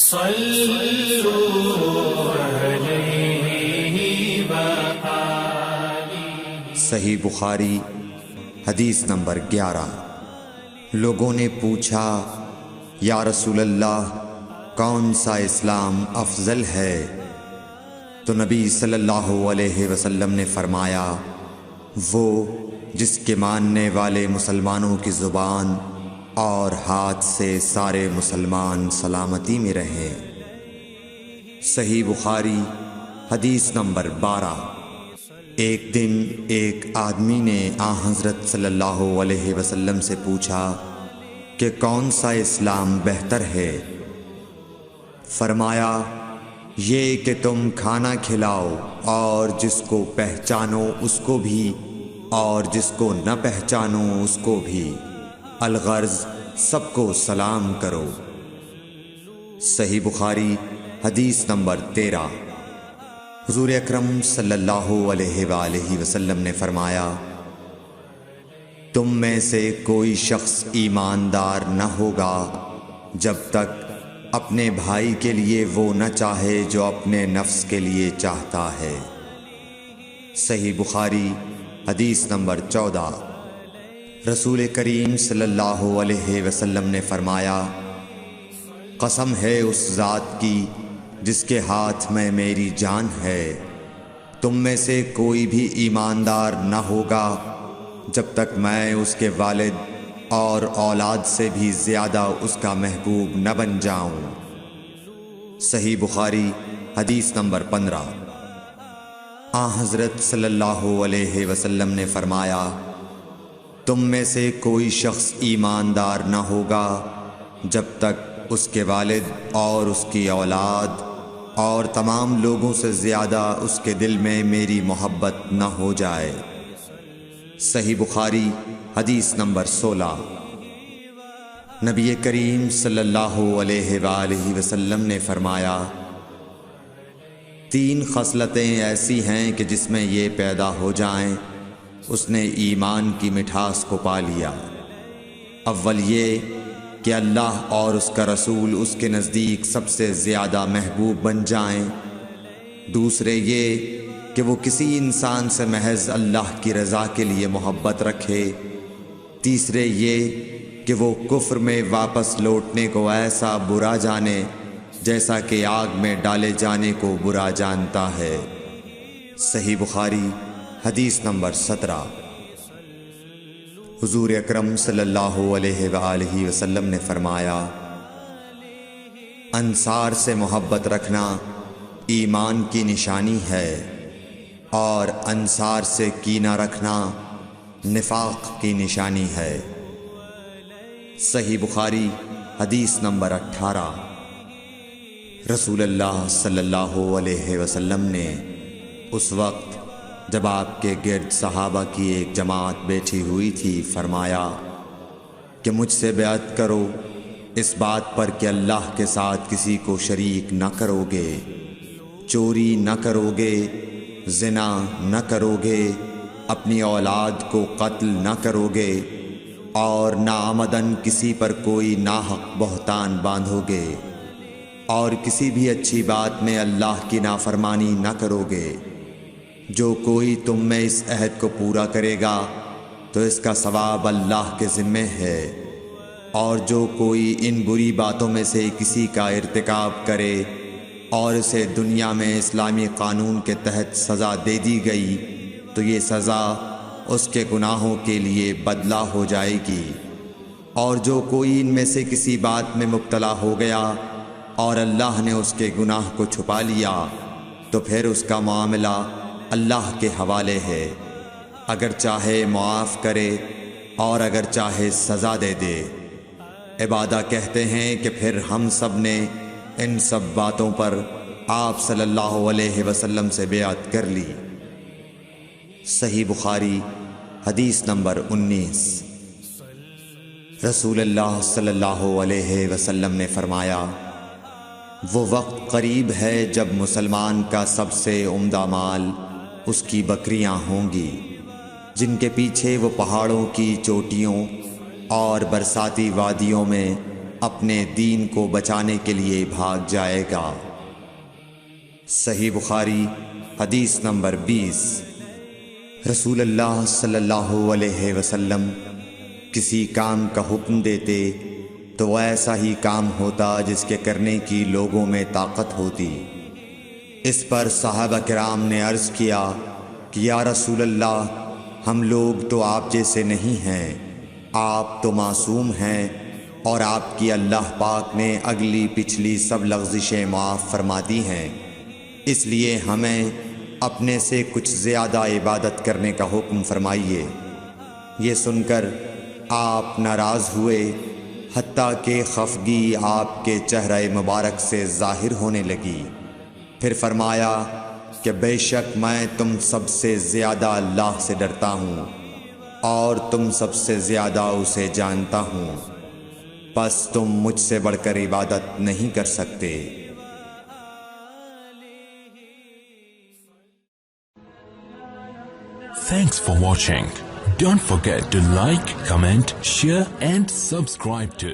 صحیح بخاری حدیث نمبر 11۔ لوگوں نے پوچھا یا رسول اللہ کون سا اسلام افضل ہے؟ تو نبی صلی اللہ علیہ وسلم نے فرمایا وہ جس کے ماننے والے مسلمانوں کی زبان اور ہاتھ سے سارے مسلمان سلامتی میں رہیں۔ صحیح بخاری حدیث نمبر 12۔ ایک دن ایک آدمی نے حضرت صلی اللہ علیہ وسلم سے پوچھا کہ کون سا اسلام بہتر ہے؟ فرمایا یہ کہ تم کھانا کھلاؤ اور جس کو پہچانو اس کو بھی اور جس کو نہ پہچانو اس کو بھی، الغرض سب کو سلام کرو۔ صحیح بخاری حدیث نمبر 13۔ حضور اکرم صلی اللہ علیہ وآلہ وسلم نے فرمایا تم میں سے کوئی شخص ایماندار نہ ہوگا جب تک اپنے بھائی کے لیے وہ نہ چاہے جو اپنے نفس کے لیے چاہتا ہے۔ صحیح بخاری حدیث نمبر 14۔ رسول کریم صلی اللہ علیہ وسلم نے فرمایا قسم ہے اس ذات کی جس کے ہاتھ میں میری جان ہے، تم میں سے کوئی بھی ایماندار نہ ہوگا جب تک میں اس کے والد اور اولاد سے بھی زیادہ اس کا محبوب نہ بن جاؤں۔ صحیح بخاری حدیث نمبر 15۔ حضرت صلی اللہ علیہ وسلم نے فرمایا تم میں سے کوئی شخص ایماندار نہ ہوگا جب تک اس کے والد اور اس کی اولاد اور تمام لوگوں سے زیادہ اس کے دل میں میری محبت نہ ہو جائے۔ صحیح بخاری حدیث نمبر 16۔ نبی کریم صلی اللہ علیہ وآلہ وسلم نے فرمایا 3 خصلتیں ایسی ہیں کہ جس میں یہ پیدا ہو جائیں اس نے ایمان کی مٹھاس کو پا لیا۔ اول یہ کہ اللہ اور اس کا رسول اس کے نزدیک سب سے زیادہ محبوب بن جائیں، دوسرے یہ کہ وہ کسی انسان سے محض اللہ کی رضا کے لیے محبت رکھے، تیسرے یہ کہ وہ کفر میں واپس لوٹنے کو ایسا برا جانے جیسا کہ آگ میں ڈالے جانے کو برا جانتا ہے۔ صحیح بخاری حدیث نمبر 17۔ حضور اکرم صلی اللہ علیہ وآلہ وسلم نے فرمایا انصار سے محبت رکھنا ایمان کی نشانی ہے اور انصار سے کینہ رکھنا نفاق کی نشانی ہے۔ صحیح بخاری حدیث نمبر 18۔ رسول اللہ صلی اللہ علیہ وسلم نے اس وقت جب آپ کے گرد صحابہ کی ایک جماعت بیٹھی ہوئی تھی فرمایا کہ مجھ سے بیعت کرو اس بات پر کہ اللہ کے ساتھ کسی کو شریک نہ کرو گے، چوری نہ کرو گے، زنا نہ کرو گے، اپنی اولاد کو قتل نہ کرو گے اور ناعمدن کسی پر کوئی ناحق بہتان باندھو گے اور کسی بھی اچھی بات میں اللہ کی نافرمانی نہ کرو گے۔ جو کوئی تم میں اس عہد کو پورا کرے گا تو اس کا ثواب اللہ کے ذمے ہے، اور جو کوئی ان بری باتوں میں سے کسی کا ارتکاب کرے اور اسے دنیا میں اسلامی قانون کے تحت سزا دے دی گئی تو یہ سزا اس کے گناہوں کے لیے بدلہ ہو جائے گی، اور جو کوئی ان میں سے کسی بات میں مبتلا ہو گیا اور اللہ نے اس کے گناہ کو چھپا لیا تو پھر اس کا معاملہ اللہ کے حوالے ہے، اگر چاہے معاف کرے اور اگر چاہے سزا دے دے۔ عبادہ کہتے ہیں کہ پھر ہم سب نے ان سب باتوں پر آپ صلی اللہ علیہ وسلم سے بیعت کر لی۔ صحیح بخاری حدیث نمبر 19۔ رسول اللہ صلی اللہ علیہ وسلم نے فرمایا وہ وقت قریب ہے جب مسلمان کا سب سے عمدہ مال اس کی بکریاں ہوں گی، جن کے پیچھے وہ پہاڑوں کی چوٹیوں اور برساتی وادیوں میں اپنے دین کو بچانے کے لیے بھاگ جائے گا۔ صحیح بخاری حدیث نمبر 20۔ رسول اللہ صلی اللہ علیہ وسلم کسی کام کا حکم دیتے تو وہ ایسا ہی کام ہوتا جس کے کرنے کی لوگوں میں طاقت ہوتی۔ اس پر صحابہ کرام نے عرض کیا کہ یا رسول اللہ، ہم لوگ تو آپ جیسے نہیں ہیں، آپ تو معصوم ہیں اور آپ کی اللہ پاک نے اگلی پچھلی سب لغزشیں معاف فرما دی ہیں، اس لیے ہمیں اپنے سے کچھ زیادہ عبادت کرنے کا حکم فرمائیے۔ یہ سن کر آپ ناراض ہوئے، حتیٰ کہ خفگی آپ کے چہرہ مبارک سے ظاہر ہونے لگی۔ پھر فرمایا کہ بے شک میں تم سب سے زیادہ اللہ سے ڈرتا ہوں اور تم سب سے زیادہ اسے جانتا ہوں، پس تم مجھ سے بڑھ کر عبادت نہیں کر سکتے۔ Thanks for watching. Don't forget to like, comment, share and subscribe to